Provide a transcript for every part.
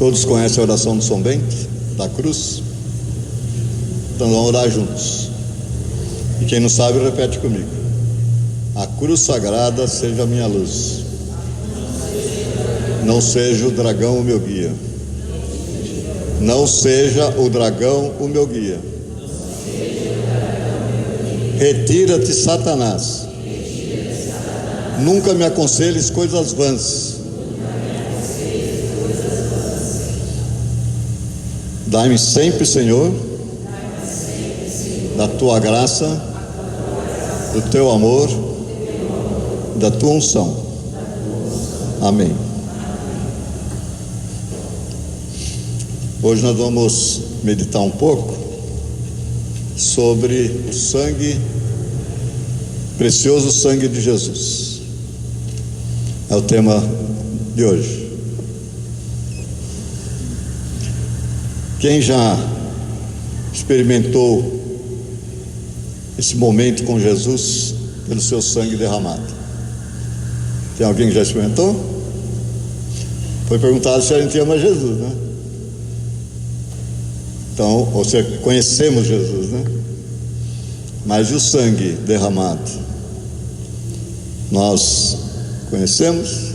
Todos conhecem a oração do São Bento, da cruz? Então vamos orar juntos. E quem não sabe, repete comigo. A cruz sagrada seja a minha luz. Não seja o dragão o meu guia. Não seja o dragão o meu guia. Retira-te, Satanás. Nunca me aconselhes coisas vãs. Dai-me sempre, Senhor, da tua graça, do teu amor, da tua unção. Amém. Hoje nós vamos meditar um pouco sobre o sangue, precioso sangue de Jesus. É o tema de hoje. Quem já experimentou esse momento com Jesus pelo seu sangue derramado? Tem alguém que já experimentou? Foi perguntado se a gente ama Jesus, né? Então, ou seja, conhecemos Jesus, né? Mas e o sangue derramado? Nós conhecemos?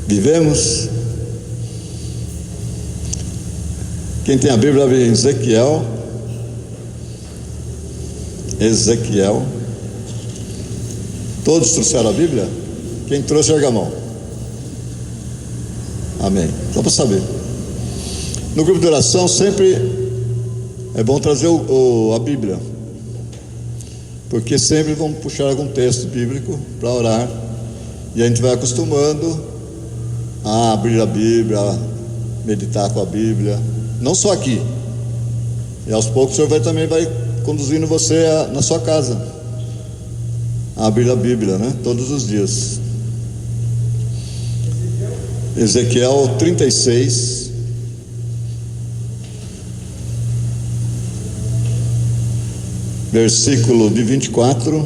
Vivemos? Quem tem a Bíblia, abre em Ezequiel. Todos trouxeram a Bíblia? Quem trouxe, erga a mão. Amém. Só para saber. No grupo de oração sempre é bom trazer a Bíblia, porque sempre vamos puxar algum texto bíblico para orar, e a gente vai acostumando a abrir a Bíblia, a meditar com a Bíblia, não só aqui, e aos poucos o Senhor também vai conduzindo você na sua casa a abrir a Bíblia, né? Todos os dias. Ezequiel 36, versículo de 24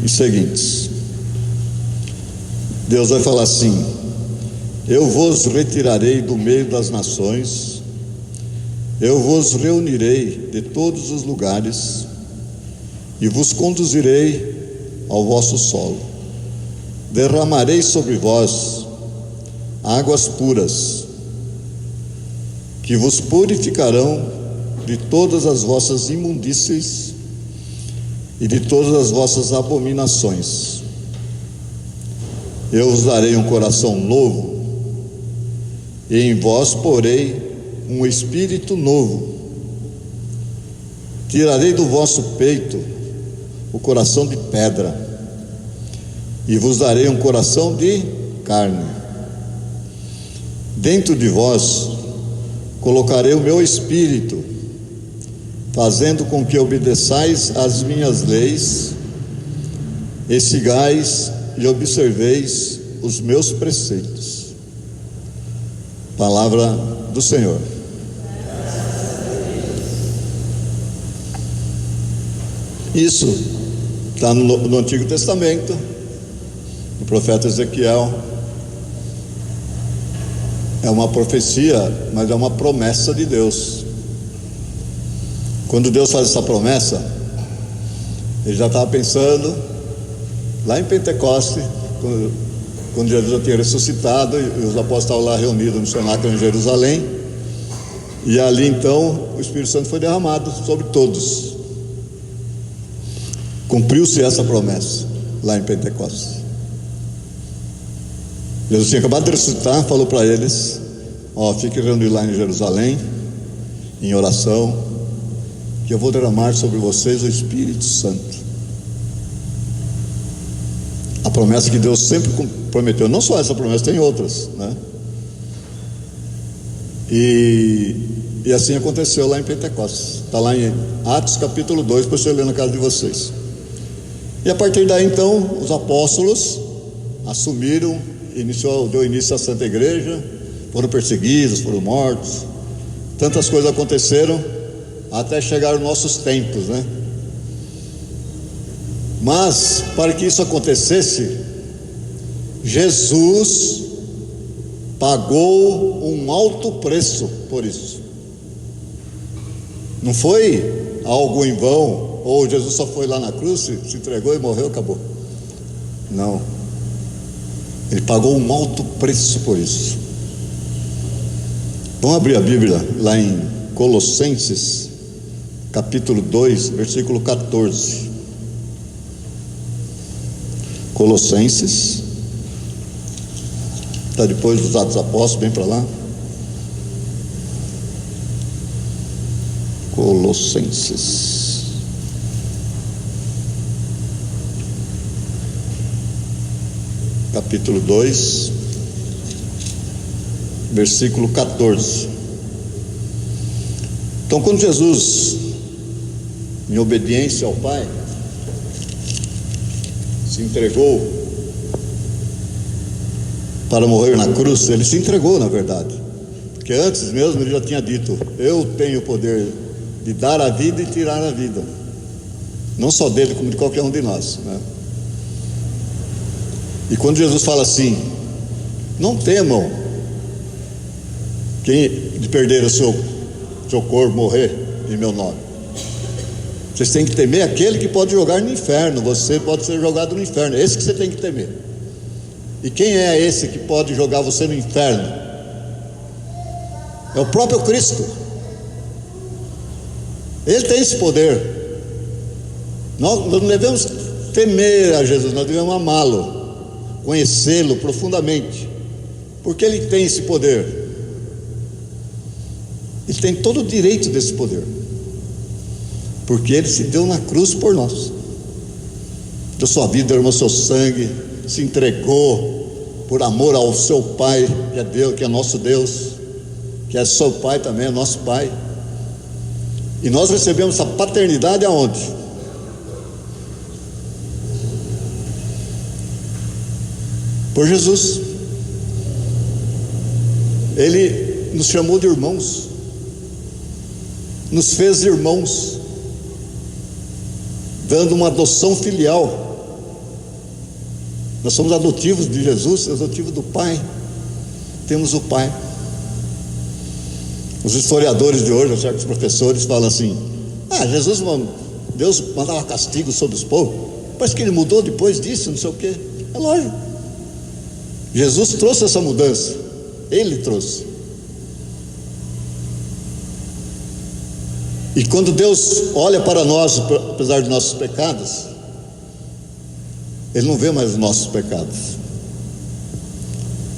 e seguintes. Deus vai falar assim: eu vos retirarei do meio das nações, eu vos reunirei de todos os lugares e vos conduzirei ao vosso solo. Derramarei sobre vós águas puras, que vos purificarão de todas as vossas imundícies e de todas as vossas abominações. Eu vos darei um coração novo, e em vós porei um espírito novo. Tirarei do vosso peito o coração de pedra, e vos darei um coração de carne. Dentro de vós colocarei o meu espírito, fazendo com que obedeçais às minhas leis, e sigais e observeis os meus preceitos. Palavra do Senhor. Isso está no Antigo Testamento, no profeta Ezequiel. É uma profecia, mas é uma promessa de Deus. Quando Deus faz essa promessa, Ele já estava pensando lá em Pentecoste, quando Jesus já tinha ressuscitado e os apóstolos estavam lá reunidos no cenáculo em Jerusalém, e ali então o Espírito Santo foi derramado sobre todos. Cumpriu-se essa promessa lá em Pentecostes. Jesus tinha acabado de ressuscitar, falou para eles: fiquem reunidos lá em Jerusalém, em oração, que eu vou derramar sobre vocês o Espírito Santo. A promessa que Deus sempre prometeu, não só essa promessa, tem outras, né? E assim aconteceu lá em Pentecostes. Está lá em Atos capítulo 2, para você ler na casa de vocês. E a partir daí então os apóstolos assumiram, deu início à Santa Igreja, foram perseguidos, foram mortos, tantas coisas aconteceram até chegar os nossos tempos, né? Mas para que isso acontecesse, Jesus pagou um alto preço por isso. Não foi algo em vão, ou Jesus só foi lá na cruz, se entregou e morreu, acabou. Não. Ele pagou um alto preço por isso. Vamos abrir a Bíblia lá em Colossenses, capítulo 2, versículo 14. Colossenses, está depois dos Atos Apóstolos, bem para lá. Colossenses, capítulo 2, versículo 14. Então, quando Jesus, em obediência ao Pai, se entregou para morrer na cruz, ele se entregou, na verdade, porque antes mesmo ele já tinha dito: eu tenho o poder de dar a vida e tirar a vida, não só dele, como de qualquer um de nós, né? E quando Jesus fala assim: não temam de perder o seu corpo, morrer em meu nome. Vocês têm que temer aquele que pode jogar no inferno. Você pode ser jogado no inferno, esse que você tem que temer. E quem é esse que pode jogar você no inferno? É o próprio Cristo. Ele tem esse poder. Nós não devemos temer a Jesus, nós devemos amá-lo, conhecê-lo profundamente, porque ele tem esse poder. Ele tem todo o direito desse poder, porque ele se deu na cruz por nós, deu sua vida, derramou seu sangue, se entregou por amor ao seu Pai, que é Deus, que é nosso Deus, que é seu Pai também, é nosso Pai. E nós recebemos essa paternidade aonde? Por Jesus. Ele nos chamou de irmãos, nos fez irmãos, dando uma adoção filial. Nós somos adotivos de Jesus, adotivos do Pai. Temos o Pai. Os historiadores de hoje, certos professores, falam assim: Jesus, Deus mandava castigo sobre os povos, parece que ele mudou depois disso, não sei o quê. É lógico, Jesus trouxe essa mudança, ele trouxe. E quando Deus olha para nós, apesar de nossos pecados, ele não vê mais os nossos pecados,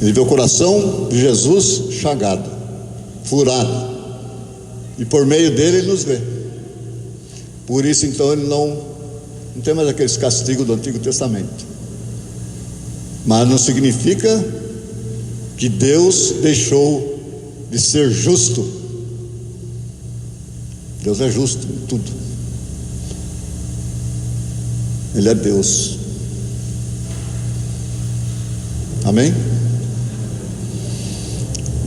ele vê o coração de Jesus chagado, furado, e por meio dele ele nos vê. Por isso então ele não tem mais aqueles castigos do Antigo Testamento. Mas não significa que Deus deixou de ser justo. Deus é justo em tudo. Ele é Deus. Amém?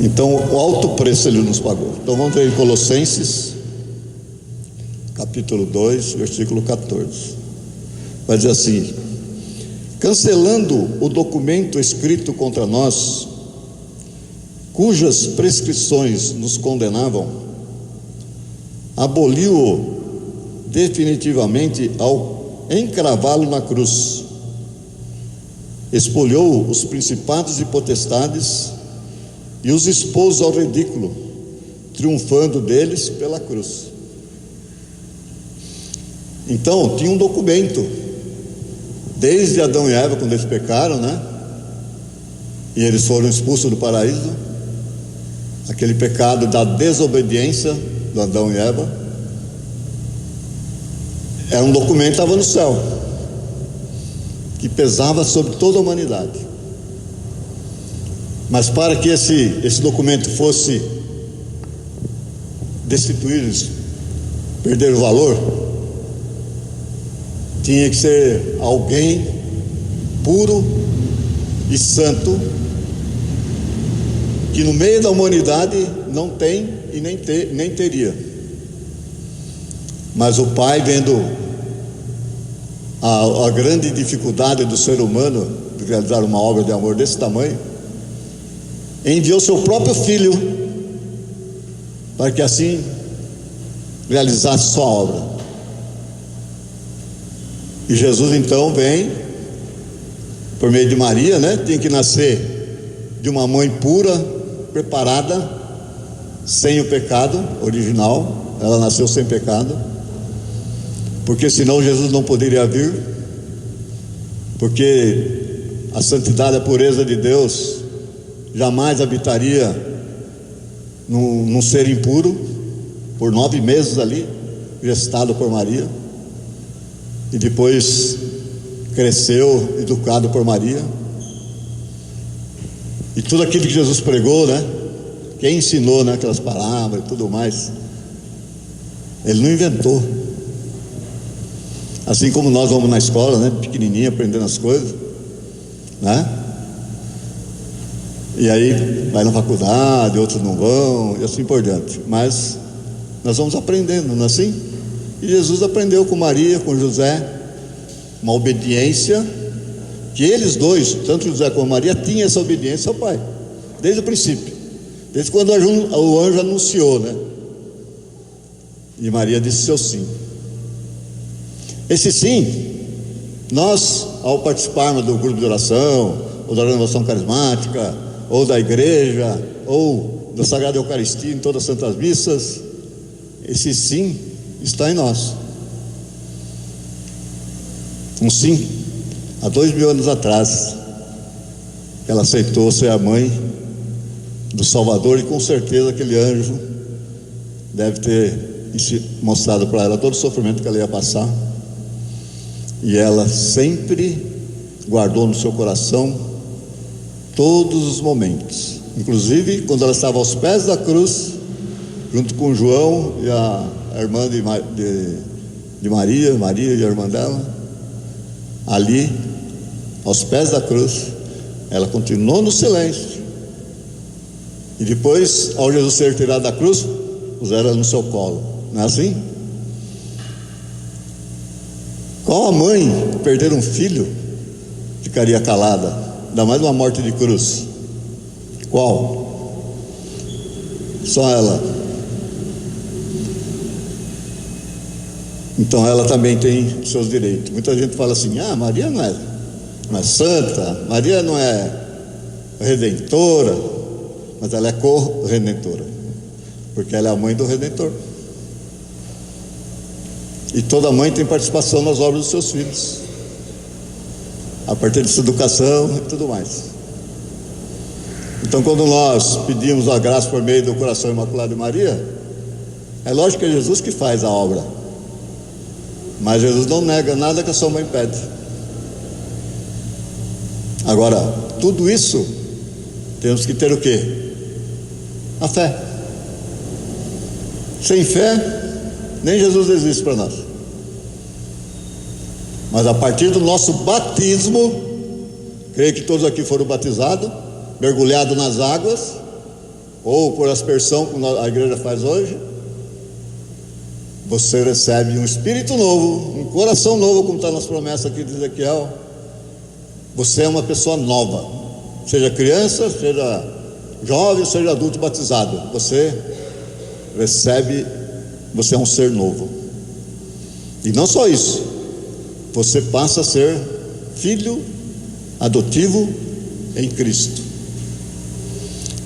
Então, o alto preço ele nos pagou. Então vamos ver em Colossenses, capítulo 2, versículo 14. Vai dizer assim: cancelando o documento escrito contra nós, cujas prescrições nos condenavam, aboliu-o definitivamente ao encravá-lo na cruz, expulsou os principados e potestades e os expôs ao ridículo, triunfando deles pela cruz. Então tinha um documento, desde Adão e Eva, quando eles pecaram, né? E eles foram expulsos do paraíso, aquele pecado da desobediência do Adão e Eva, era um documento que estava no céu, que pesava sobre toda a humanidade. Mas para que esse documento fosse destituído, perder o valor, tinha que ser alguém puro e santo, que no meio da humanidade não tem e nem teria. Mas o Pai, vendo a grande dificuldade do ser humano de realizar uma obra de amor desse tamanho, enviou seu próprio Filho para que assim realizasse sua obra. E Jesus então vem por meio de Maria, né? Tem que nascer de uma mãe pura, preparada, sem o pecado original. Ela nasceu sem pecado, porque senão Jesus não poderia vir, porque a santidade, a pureza de Deus jamais habitaria num ser impuro, por 9 meses ali, gestado por Maria, e depois cresceu, educado por Maria. E tudo aquilo que Jesus pregou, né? Quem ensinou, né? Aquelas palavras e tudo mais, ele não inventou. Assim como nós vamos na escola, né? Pequenininho, aprendendo as coisas, né? E aí vai na faculdade, outros não vão, e assim por diante. Mas nós vamos aprendendo, não é assim? E Jesus aprendeu com Maria, com José, uma obediência que eles dois, tanto José como Maria, tinham essa obediência ao Pai, desde o princípio, desde quando o anjo anunciou, né? E Maria disse seu sim. Esse sim, nós, ao participarmos do grupo de oração, ou da renovação carismática, ou da igreja, ou da Sagrada Eucaristia em todas as santas missas, esse sim está em nós. Um sim, há 2000 anos atrás, ela aceitou ser a mãe do Salvador, e com certeza aquele anjo deve ter mostrado para ela todo o sofrimento que ela ia passar, e ela sempre guardou no seu coração todos os momentos, inclusive quando ela estava aos pés da cruz, junto com João e a irmã de Maria e a irmã dela, ali aos pés da cruz, ela continuou no silêncio. E depois, ao Jesus ser tirado da cruz, puseram ela no seu colo, não é assim? Qual a mãe perder um filho ficaria calada, ainda mais uma morte de cruz? Qual? Só ela. Então ela também tem seus direitos. Muita gente fala assim: ah, Maria não é santa, Maria não é redentora, mas ela é co-redentora, porque ela é a mãe do Redentor. E toda mãe tem participação nas obras dos seus filhos, a partir de sua educação e tudo mais. Então, quando nós pedimos a graça por meio do coração imaculado de Maria, é lógico que é Jesus que faz a obra, mas Jesus não nega nada que a sua mãe pede. Agora, tudo isso temos que ter o quê? A fé. Sem fé, nem Jesus existe para nós. Mas a partir do nosso batismo, creio que todos aqui foram batizados, mergulhados nas águas, ou por aspersão, como a igreja faz hoje, você recebe um espírito novo, um coração novo, como está nas promessas aqui de Ezequiel. Você é uma pessoa nova, seja criança, seja jovem, seja adulto batizado, você recebe, você é um ser novo. E não só isso, você passa a ser filho adotivo em Cristo.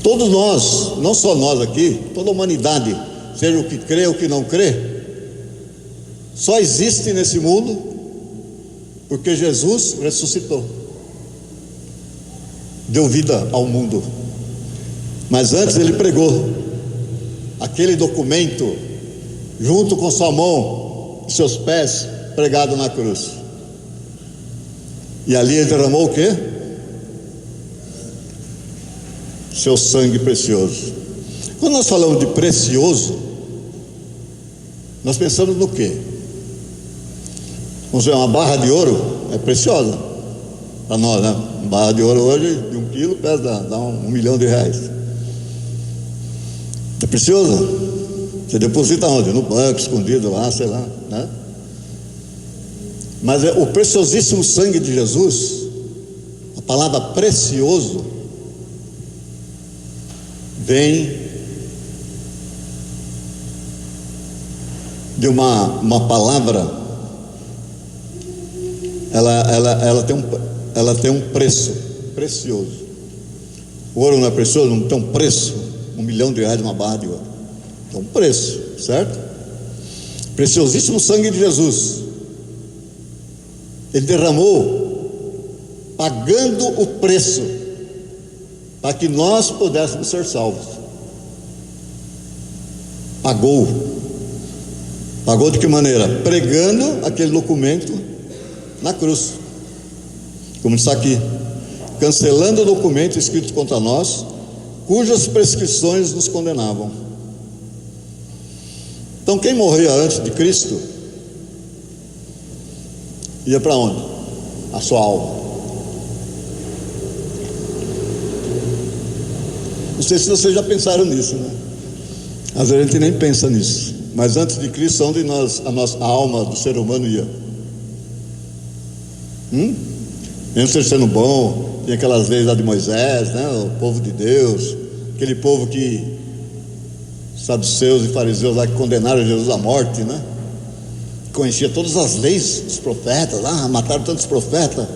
Todos nós, não só nós aqui, toda a humanidade, seja o que crê ou o que não crê, só existe nesse mundo porque Jesus ressuscitou, deu vida ao mundo. Mas antes ele pregou aquele documento junto com sua mão e seus pés pregado na cruz. E ali ele derramou o quê? Seu sangue precioso. Quando nós falamos de precioso, nós pensamos no quê? Vamos ver, uma barra de ouro é preciosa para nós, né? Uma barra de ouro hoje, de 1 quilo, pesa, dá R$1 milhão. É precioso? Você deposita onde? No banco, escondido lá, sei lá, né? Mas o preciosíssimo sangue de Jesus, a palavra precioso, vem de uma palavra, ela tem um preço precioso. O ouro não é precioso, não tem um preço, R$1 milhão, uma barra de ouro, tem um preço, certo? Preciosíssimo sangue de Jesus, Ele derramou, pagando o preço, para que nós pudéssemos ser salvos. Pagou de que maneira? Pregando aquele documento na cruz, como está aqui, cancelando o documento escrito contra nós, cujas prescrições nos condenavam. Então quem morria antes de Cristo ia para onde? A sua alma. Não sei se vocês já pensaram nisso, né? Às vezes a gente nem pensa nisso, mas antes de Cristo, onde a alma do ser humano ia? Mesmo ser sendo bom, tinha aquelas leis lá de Moisés, né? O povo de Deus, aquele povo que saduceus e fariseus lá que condenaram Jesus à morte, né? Conhecia todas as leis dos profetas, mataram tantos profetas,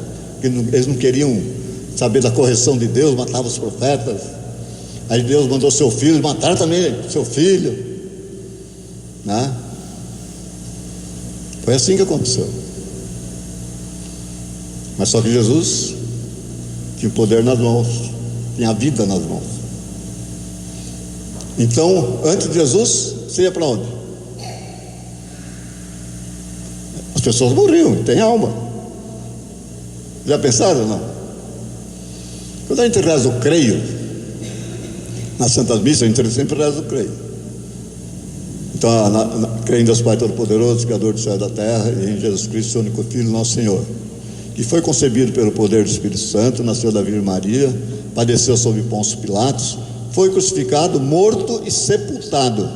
que eles não queriam saber da correção de Deus, matavam os profetas. Aí Deus mandou seu filho, mataram também seu filho, né? Foi assim que aconteceu. Mas só que Jesus tinha o poder nas mãos, tinha a vida nas mãos. Então, antes de Jesus, você ia para onde? As pessoas morriam, tem alma. Já pensaram, não? Quando a gente reza o creio, nas Santas Missas, a gente sempre reza o creio. Então, creio em Deus Pai Todo-Poderoso, Criador do céu e da terra, e em Jesus Cristo, seu único Filho, nosso Senhor, que foi concebido pelo poder do Espírito Santo, nasceu da Virgem Maria, padeceu sob Pôncio Pilatos, foi crucificado, morto e sepultado.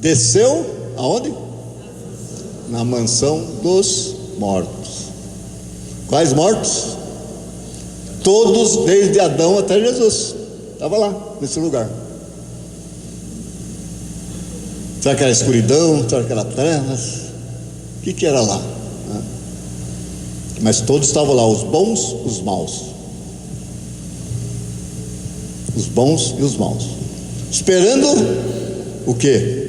Desceu aonde? Na mansão dos mortos. Quais mortos? Todos, desde Adão até Jesus. Estava lá, nesse lugar. Será que era escuridão? Será que era trevas? O que era lá? Mas todos estavam lá, os bons, os maus. Os bons e os maus. Esperando o quê?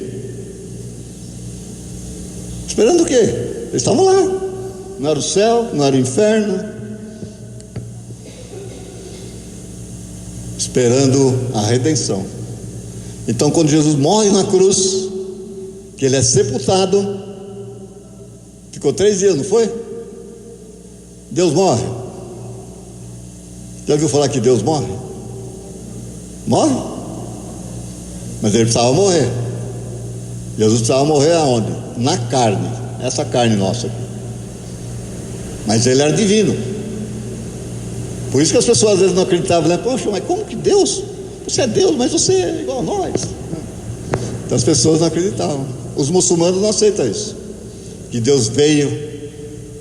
Esperando o quê? Eles estavam lá. Não era o céu, não era o inferno. Esperando a redenção. Então, quando Jesus morre na cruz, que ele é sepultado, ficou 3 dias, não foi? Deus morre. Já ouviu falar que Deus morre? Morre? Mas ele precisava morrer. Jesus precisava morrer aonde? Na carne, essa carne nossa aqui. Mas ele era divino. Por isso que as pessoas às vezes não acreditavam, né? Poxa, mas como que Deus? Você é Deus, mas você é igual a nós. Então as pessoas não acreditavam. Os muçulmanos não aceitam isso, que Deus veio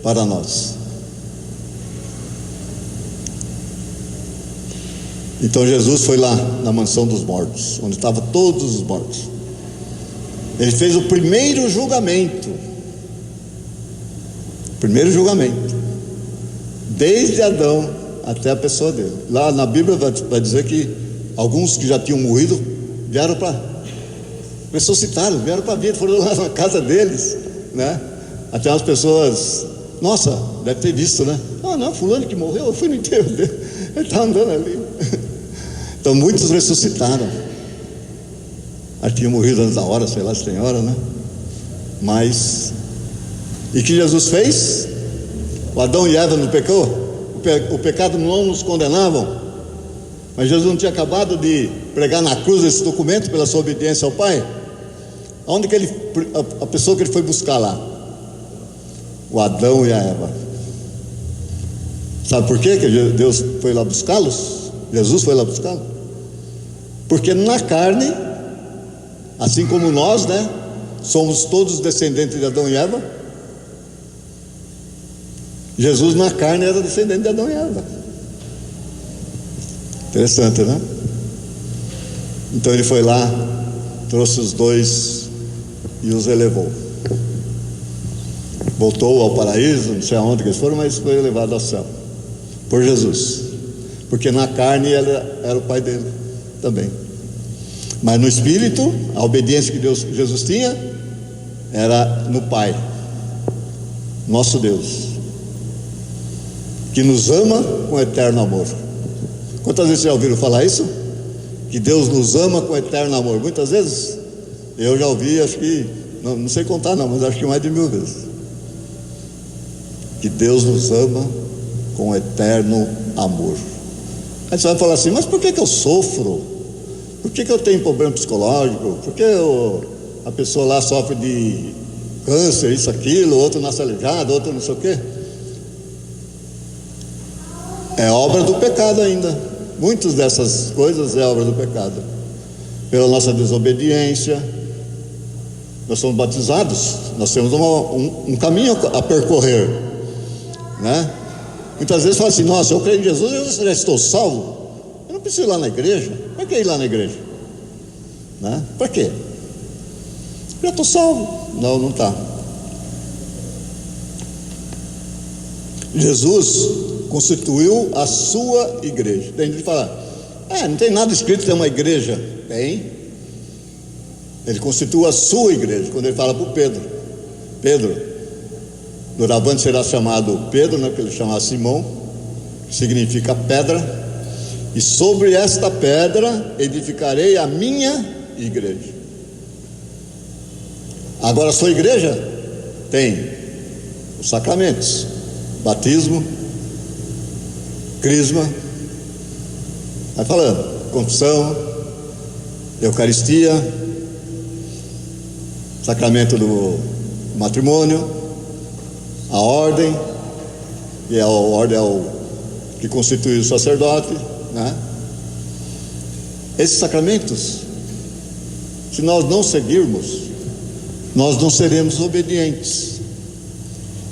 para nós. Então Jesus foi lá na mansão dos mortos, onde estavam todos os mortos. Ele fez o primeiro julgamento. Primeiro julgamento. Desde Adão até a pessoa dele. Lá na Bíblia vai dizer que alguns que já tinham morrido vieram para ressuscitaram, vieram para a vida, foram lá na casa deles, né? Até umas pessoas, nossa, deve ter visto, né? Não, fulano que morreu, eu fui no enterro dele, ele está andando ali. Então muitos ressuscitaram. Acho que tinha morrido antes da hora, sei lá se tem hora, né? Mas, e que Jesus fez? O Adão e Eva não pecou? O pecado não nos condenavam? Mas Jesus não tinha acabado de pregar na cruz esse documento pela sua obediência ao Pai? Onde que a pessoa que ele foi buscar lá? O Adão e a Eva. Sabe por quê que Deus foi lá buscá-los? Jesus foi lá buscá-los? Porque na carne, assim como nós, né? Somos todos descendentes de Adão e Eva. Jesus na carne era descendente de Adão e Eva. Interessante, né? Então ele foi lá, trouxe os dois e os elevou. Voltou ao paraíso, não sei aonde que eles foram, mas foi levado ao céu por Jesus, porque na carne ele era o pai dele também, mas no espírito, a obediência que Jesus tinha era no Pai, nosso Deus, que nos ama com eterno amor. Quantas vezes vocês já ouviram falar isso? Que Deus nos ama com eterno amor? Muitas vezes. Eu já ouvi, acho que, não sei contar não, mas acho que mais de 1000 vezes. Que Deus nos ama com eterno amor. Aí você vai falar assim, mas por que eu sofro? Por que eu tenho problema psicológico? Por que a pessoa lá sofre de câncer, isso, aquilo, outro nasce aleijado, outro não sei o quê? É obra do pecado ainda. Muitas dessas coisas é obra do pecado. Pela nossa desobediência. Nós somos batizados, nós temos um caminho a percorrer, né? Muitas vezes fala assim, nossa, eu creio em Jesus, eu já estou salvo, eu não preciso ir lá na igreja. Para que ir lá na igreja? Né? Para quê? Já estou salvo. Não está. Jesus constituiu a sua igreja. Tem gente que fala, não tem nada escrito ter uma igreja. Tem. Ele constituiu a sua igreja. Quando ele fala para o Pedro, doravante será chamado Pedro, né, porque ele chamava Simão, que significa pedra, e sobre esta pedra edificarei a minha igreja. Agora a sua igreja tem os sacramentos: batismo, crisma, vai falando, confissão, Eucaristia, sacramento do matrimônio, a ordem, e a ordem é o que constitui o sacerdote, né? Esses sacramentos, se nós não seguirmos, nós não seremos obedientes.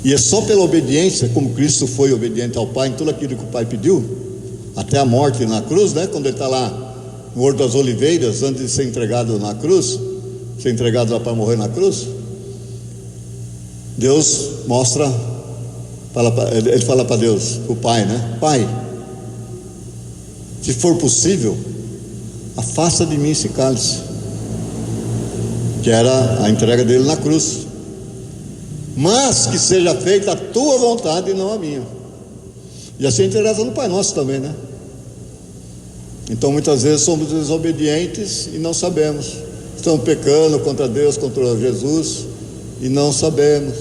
E é só pela obediência, como Cristo foi obediente ao Pai em tudo aquilo que o Pai pediu, até a morte na cruz, né? Quando ele está lá no Horto das Oliveiras, antes de ser entregado na cruz, ser entregado lá para morrer na cruz, Deus mostra, ele fala para Deus, o Pai, né? Pai, se for possível, afasta de mim esse cálice, que era a entrega dele na cruz, mas que seja feita a tua vontade e não a minha. E assim a gente reza no Pai Nosso também, né? Então muitas vezes somos desobedientes e não sabemos, estamos pecando contra Deus, contra Jesus, e não sabemos.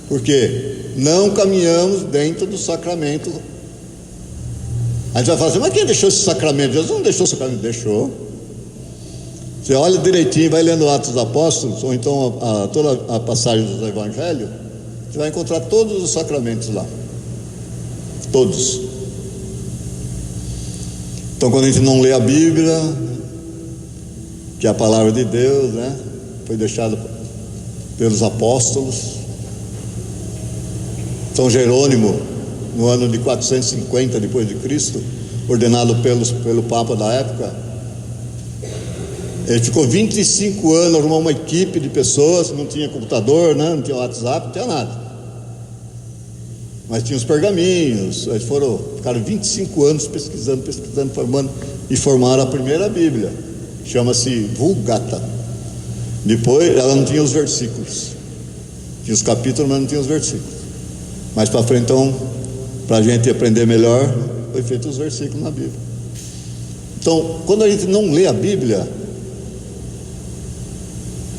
Por quê? Não caminhamos dentro do sacramento. A gente vai falar assim, mas quem deixou esse sacramento? Jesus não deixou o sacramento. Deixou. Você olha direitinho, vai lendo Atos dos Apóstolos, ou então toda a passagem do Evangelho, você vai encontrar todos os sacramentos lá. Todos. Então quando a gente não lê a Bíblia, que é a palavra de Deus, né, foi deixada pelos apóstolos. São Jerônimo, no ano de 450 depois de Cristo, ordenado pelo Papa da época, ele ficou 25 anos, arrumou uma equipe de pessoas, não tinha computador, né, não tinha WhatsApp, não tinha nada, mas tinha os pergaminhos. Eles ficaram 25 anos pesquisando, formando, e formaram a primeira Bíblia, chama-se Vulgata. Depois ela não tinha os versículos, tinha os capítulos, mas não tinha os versículos. Mais para frente, então, para a gente aprender melhor, foi feito os versículos na Bíblia. Então, quando a gente não lê a Bíblia,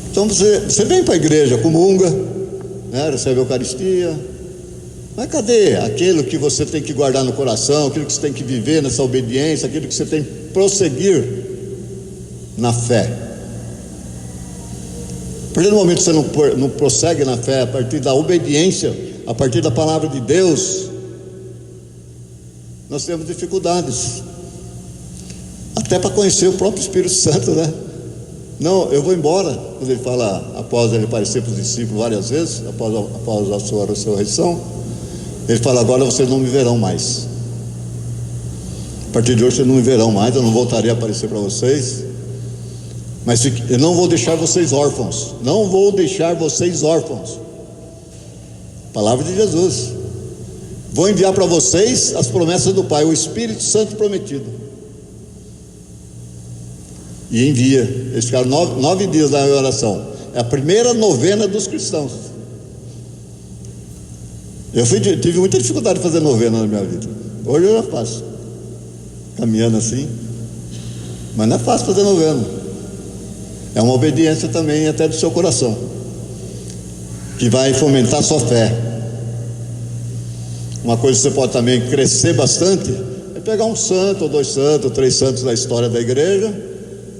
então você vem para a igreja, comunga, né, recebe a Eucaristia, mas cadê aquilo que você tem que guardar no coração, aquilo que você tem que viver nessa obediência, aquilo que você tem que prosseguir na fé? A partir do momento que você não prossegue na fé, a partir da obediência, a partir da palavra de Deus, nós temos dificuldades, até para conhecer o próprio Espírito Santo, né? Não, eu vou embora. Quando ele fala, após ele aparecer para os discípulos várias vezes, após a sua ressurreição, ele fala, agora vocês não me verão mais. A partir de hoje vocês não me verão mais, eu não voltarei a aparecer para vocês, Mas eu não vou deixar vocês órfãos. Não vou deixar vocês órfãos. Palavra de Jesus. Vou enviar para vocês as promessas do Pai, o Espírito Santo prometido. E envia. Eles ficaram 9 dias lá em oração. É a primeira novena dos cristãos. Eu tive muita dificuldade de fazer novena na minha vida. Hoje eu já faço, caminhando assim. Mas não é fácil fazer novena. É uma obediência também até do seu coração, que vai fomentar a sua fé. Uma coisa que você pode também crescer bastante é pegar um santo, ou 2 santos, ou 3 santos da história da igreja.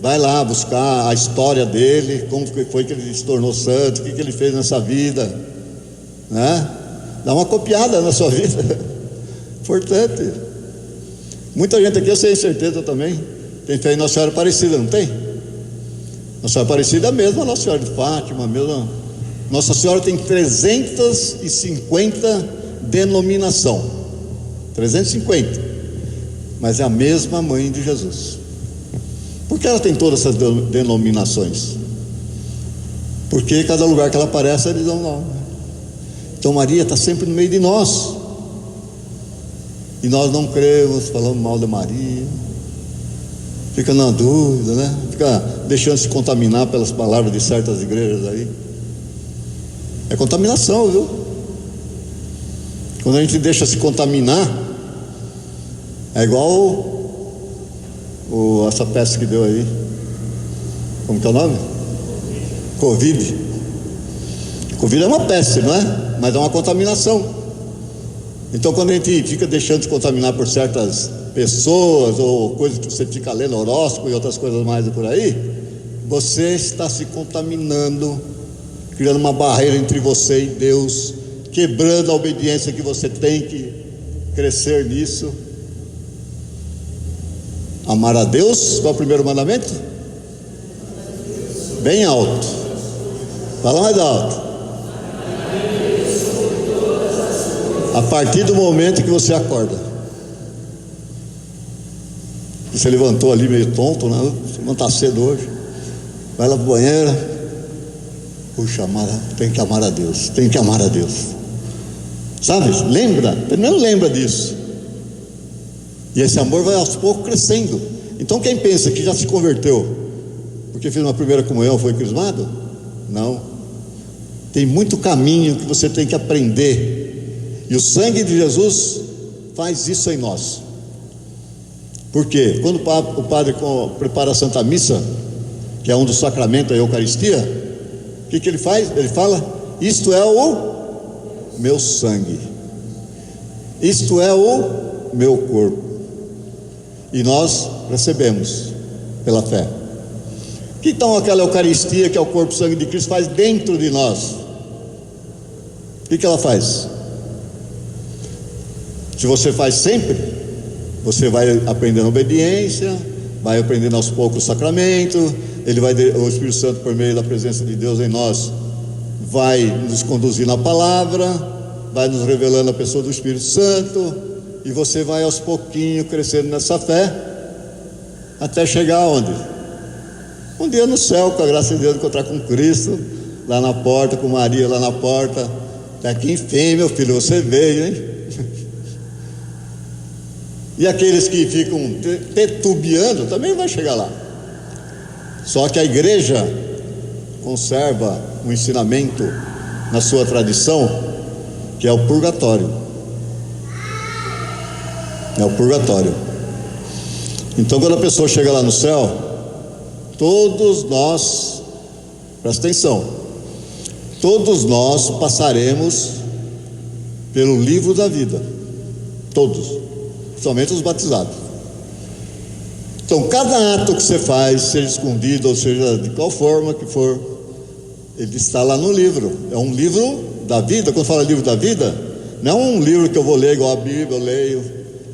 Vai lá buscar a história dele, como foi que ele se tornou santo, o que ele fez nessa vida, né? Dá uma copiada na sua vida. Importante. Muita gente aqui, eu tenho certeza também, tem fé em Nossa Senhora Aparecida, não tem? Nossa Senhora Aparecida é a mesma Nossa Senhora de Fátima, a mesma. Nossa Senhora tem 350 denominação, 350, mas é a mesma mãe de Jesus. Por que ela tem todas essas denominações? Porque cada lugar que ela aparece, eles dão nome. Então Maria está sempre no meio de nós, e nós não cremos, falando mal de Maria, fica na dúvida, né? Fica deixando se contaminar pelas palavras de certas igrejas aí. É contaminação, viu? Quando a gente deixa se contaminar, é igual essa peste que deu aí. Como que é o nome? Covid. Covid é uma peste, não é? Mas é uma contaminação. Então quando a gente fica deixando se contaminar por certas pessoas, ou coisas que você fica lendo horóscopo e outras coisas mais por aí, você está se contaminando, criando uma barreira entre você e Deus, quebrando a obediência que você tem que crescer nisso. Amar a Deus, qual é o primeiro mandamento? Bem alto. Fala mais alto. A partir do momento que você acorda. Você levantou ali meio tonto, né? Você não está cedo hoje. Vai lá para o banheiro. Puxa, tem que amar a Deus. Tem que amar a Deus. Sabe? Lembra? Primeiro lembra disso. E esse amor vai aos poucos crescendo. Então quem pensa que já se converteu porque fez uma primeira comunhão, foi crismado? Não. Tem muito caminho que você tem que aprender. E o sangue de Jesus faz isso em nós. Por quê? Quando o padre prepara a Santa Missa, que é um dos sacramentos da Eucaristia, o que ele faz? Ele fala: isto é o meu sangue, isto é o meu corpo. E nós recebemos pela fé. Que então aquela Eucaristia, que é o corpo e sangue de Cristo, faz dentro de nós? O que ela faz? Se você faz sempre, você vai aprendendo obediência, vai aprendendo aos poucos o sacramento. O Espírito Santo, por meio da presença de Deus em nós, vai nos conduzir na palavra, vai nos revelando a pessoa do Espírito Santo, e você vai aos pouquinhos crescendo nessa fé, até chegar aonde? Um dia no céu, com a graça de Deus, encontrar com Cristo lá na porta, com Maria lá na porta. Até que enfim, meu filho, você veio, hein? E aqueles que ficam titubeando também vai chegar lá. Só que a igreja conserva um ensinamento na sua tradição, que é o purgatório. É o purgatório. Então quando a pessoa chega lá no céu, todos nós, presta atenção, todos nós passaremos pelo livro da vida. Todos, somente os batizados. Então cada ato que você faz, seja escondido ou seja de qual forma que for, ele está lá no livro. É um livro da vida. Quando fala livro da vida, não é um livro que eu vou ler igual a Bíblia eu leio,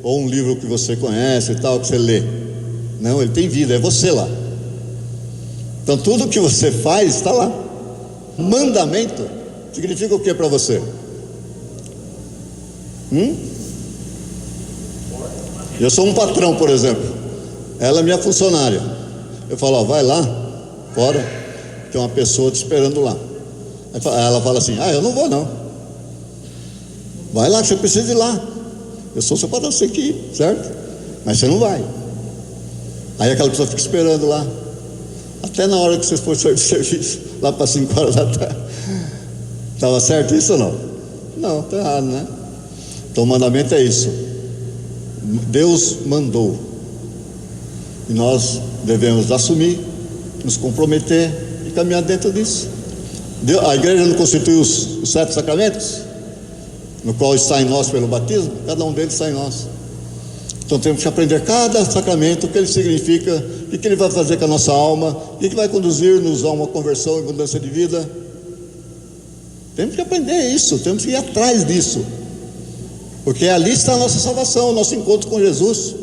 ou um livro que você conhece e tal, que você lê. Não, ele tem vida, é você lá. Então tudo que você faz está lá. Mandamento significa o que para você? Eu sou um patrão, por exemplo. Ela é minha funcionária. Eu falo: ó, vai lá, fora, tem uma pessoa te esperando lá. Aí ela fala assim: eu não vou não. Vai lá que você precisa ir lá. Eu sou seu patrão, você tem que ir, certo? Mas você não vai. Aí aquela pessoa fica esperando lá, até na hora que você for sair do serviço, lá para 5 horas da tarde. Estava certo isso ou não? Não, está errado, né? Então o mandamento é isso. Deus mandou. E nós devemos assumir, nos comprometer e caminhar dentro disso. A igreja não constitui os 7 sacramentos, no qual está em nós pelo batismo? Cada um deles está em nós. Então temos que aprender cada sacramento, o que ele significa, o que ele vai fazer com a nossa alma, o que vai conduzir-nos a uma conversão e mudança de vida. Temos que aprender isso, temos que ir atrás disso, porque ali está a nossa salvação, o nosso encontro com Jesus.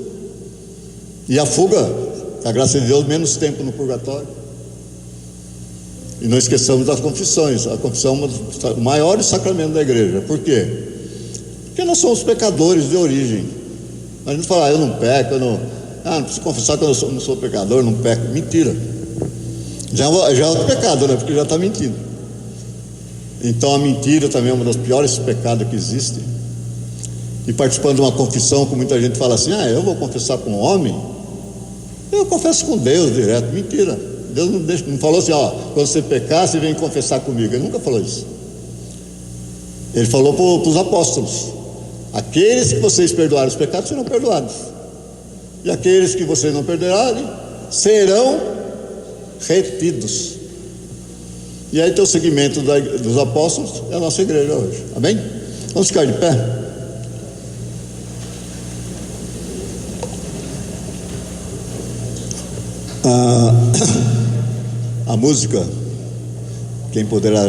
E a fuga, com a graça de Deus, menos tempo no purgatório. E não esqueçamos das confissões. A confissão é um dos maiores sacramentos da igreja. Por quê? Porque nós somos pecadores de origem. A gente fala: eu não peco, eu não preciso confessar que eu não sou pecador, não peco. Mentira. Já é outro pecado, né? Porque já está mentindo. Então a mentira também é um dos piores pecados que existe. E participando de uma confissão, com muita gente fala assim: eu vou confessar com um homem, eu confesso com Deus direto. Mentira. Deus não falou assim: quando você pecar, você vem confessar comigo. Ele nunca falou isso. Ele falou para os apóstolos: aqueles que vocês perdoarem os pecados serão perdoados, e aqueles que vocês não perdoarem serão retidos. E aí tem o segmento dos apóstolos, é a nossa igreja hoje. Amém? Vamos ficar de pé. A música, quem poderá